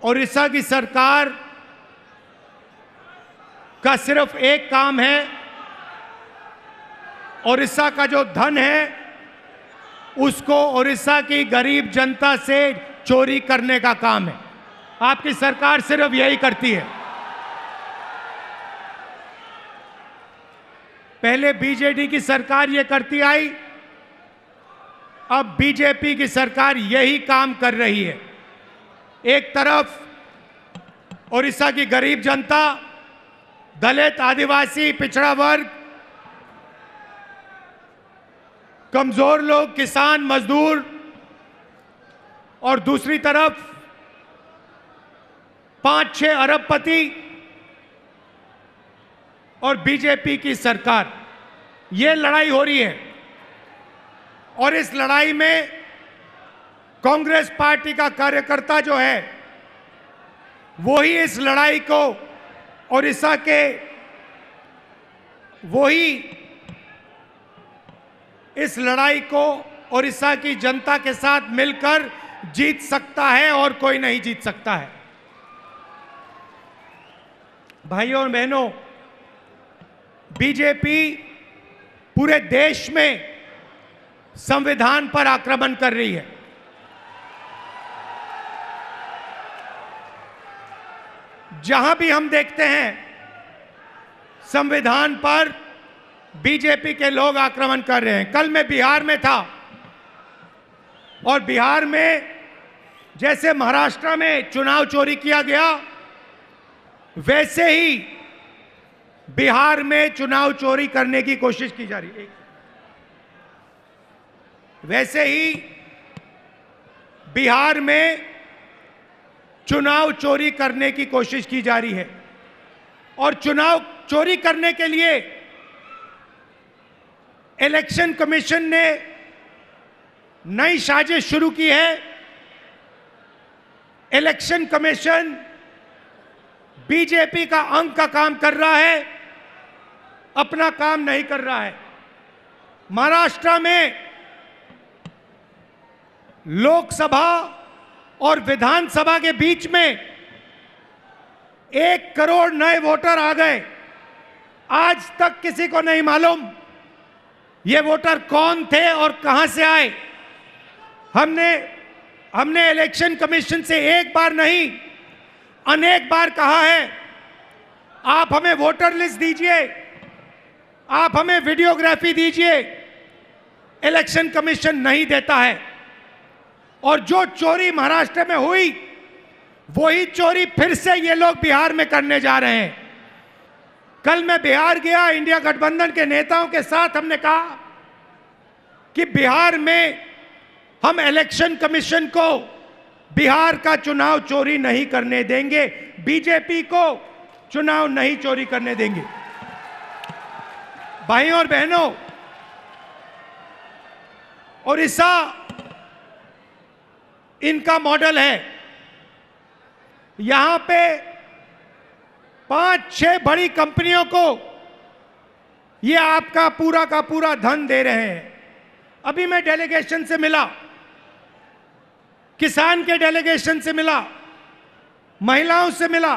ओडिशा की सरकार का सिर्फ एक काम है, ओडिशा का जो धन है उसको ओडिशा की गरीब जनता से चोरी करने का काम है। आपकी सरकार सिर्फ यही करती है। पहले बीजेडी की सरकार ये करती आई, अब बीजेपी की सरकार यही काम कर रही है। एक तरफ ओडिशा की गरीब जनता, दलित, आदिवासी, पिछड़ा वर्ग, कमजोर लोग, किसान, मजदूर, और दूसरी तरफ 5-6 अरबपति और बीजेपी की सरकार। ये लड़ाई हो रही है और इस लड़ाई में कांग्रेस पार्टी का कार्यकर्ता जो है वही इस लड़ाई को ओडिशा के इस लड़ाई को ओडिशा की जनता के साथ मिलकर जीत सकता है और कोई नहीं जीत सकता है। भाइयों और बहनों, बीजेपी पूरे देश में संविधान पर आक्रमण कर रही है। जहां भी हम देखते हैं संविधान पर बीजेपी के लोग आक्रमण कर रहे हैं। कल मैं बिहार में था और बिहार में जैसे महाराष्ट्र में चुनाव चोरी किया गया, वैसे ही बिहार में चुनाव चोरी करने की कोशिश की जा रही है। वैसे ही बिहार में चुनाव चोरी करने की कोशिश की जा रही है और चुनाव चोरी करने के लिए इलेक्शन कमीशन ने नई साजिश शुरू की है। इलेक्शन कमीशन बीजेपी का अंग का काम कर रहा है, अपना काम नहीं कर रहा है। महाराष्ट्र में लोकसभा और विधानसभा के बीच में 1 करोड़ नए वोटर आ गए। आज तक किसी को नहीं मालूम ये वोटर कौन थे और कहां से आए। हमने इलेक्शन कमीशन से एक बार नहीं अनेक बार कहा है, आप हमें वोटर लिस्ट दीजिए, आप हमें वीडियोग्राफी दीजिए। इलेक्शन कमीशन नहीं देता है और जो चोरी महाराष्ट्र में हुई वही चोरी फिर से ये लोग बिहार में करने जा रहे हैं। कल मैं बिहार गया, इंडिया गठबंधन के नेताओं के साथ हमने कहा कि बिहार में हम इलेक्शन कमीशन को बिहार का चुनाव चोरी नहीं करने देंगे, बीजेपी को चुनाव नहीं चोरी करने देंगे। भाइयों और बहनों, ओडिशा इनका मॉडल है। यहां पे 5-6 बड़ी कंपनियों को ये आपका पूरा का पूरा धन दे रहे हैं। अभी मैं डेलीगेशन से मिला, किसान के डेलीगेशन से मिला, महिलाओं से मिला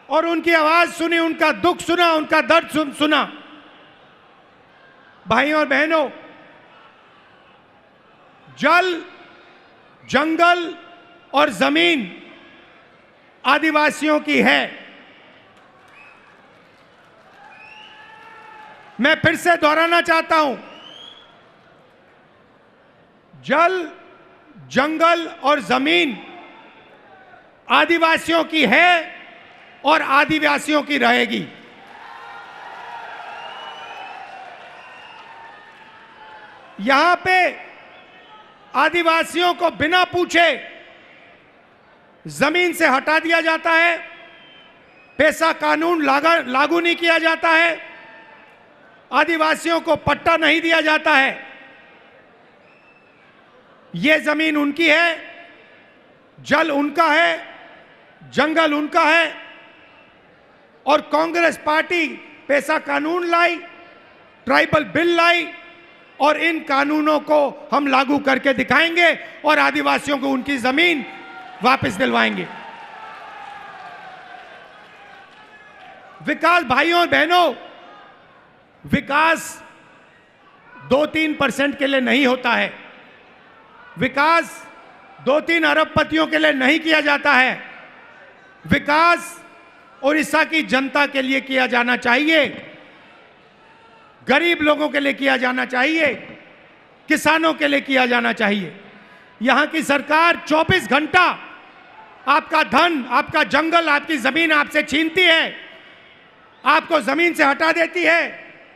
और उनकी आवाज सुनी, उनका दुख सुना, उनका दर्द सुना। भाइयों और बहनों, जल, जंगल और जमीन आदिवासियों की है। मैं फिर से दोहराना चाहता हूं, जल, जंगल और जमीन आदिवासियों की है और आदिवासियों की रहेगी। यहां पे आदिवासियों को बिना पूछे जमीन से हटा दिया जाता है, पेशा कानून लागू नहीं किया जाता है, आदिवासियों को पट्टा नहीं दिया जाता है। ये जमीन उनकी है, जल उनका है, जंगल उनका है और कांग्रेस पार्टी पेशा कानून लाई, ट्राइबल बिल लाई और इन कानूनों को हम लागू करके दिखाएंगे और आदिवासियों को उनकी जमीन वापस दिलवाएंगे। विकास भाइयों और बहनों, विकास 2-3% के लिए नहीं होता है। विकास 2-3 अरबपतियों के लिए नहीं किया जाता है। विकास उड़ीसा की जनता के लिए किया जाना चाहिए, गरीब लोगों के लिए किया जाना चाहिए, किसानों के लिए किया जाना चाहिए। यहां की सरकार 24 घंटा आपका धन, आपका जंगल, आपकी जमीन आपसे छीनती है, आपको जमीन से हटा देती है,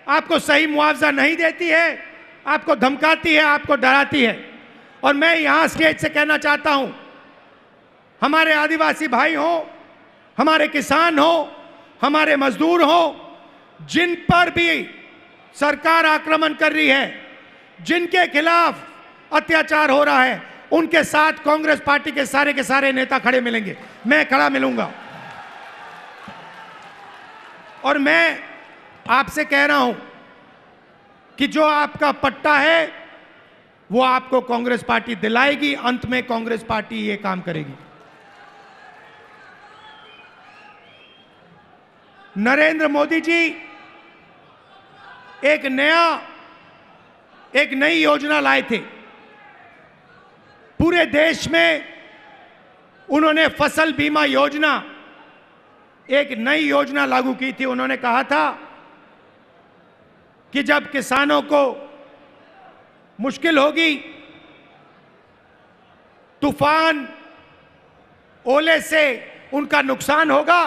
आपको सही मुआवजा नहीं देती है, आपको धमकाती है, आपको डराती है। और मैं यहां स्टेज से कहना चाहता हूं, हमारे आदिवासी भाई हो, हमारे किसान हो, हमारे मजदूर हो, जिन पर भी सरकार आक्रमण कर रही है, जिनके खिलाफ अत्याचार हो रहा है, उनके साथ कांग्रेस पार्टी के सारे नेता खड़े मिलेंगे। मैं खड़ा मिलूंगा। और मैं आपसे कह रहा हूं कि जो आपका पट्टा है वो आपको कांग्रेस पार्टी दिलाएगी। अंत में कांग्रेस पार्टी ये काम करेगी। नरेंद्र मोदी जी एक नई योजना लाए थे। पूरे देश में उन्होंने फसल बीमा योजना, एक नई योजना लागू की थी। उन्होंने कहा था कि जब किसानों को मुश्किल होगी, तूफान ओले से उनका नुकसान होगा,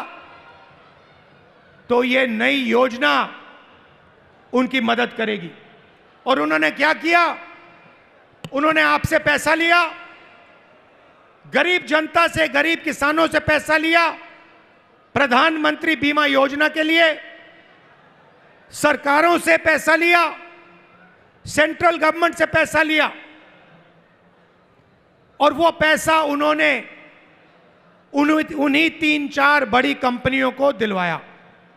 तो ये नई योजना उनकी मदद करेगी। और उन्होंने क्या किया? उन्होंने आपसे पैसा लिया, गरीब जनता से, गरीब किसानों से पैसा लिया, प्रधानमंत्री बीमा योजना के लिए सरकारों से पैसा लिया, सेंट्रल गवर्नमेंट से पैसा लिया, और वो पैसा उन्होंने उन्हीं 3-4 बड़ी कंपनियों को दिलवाया।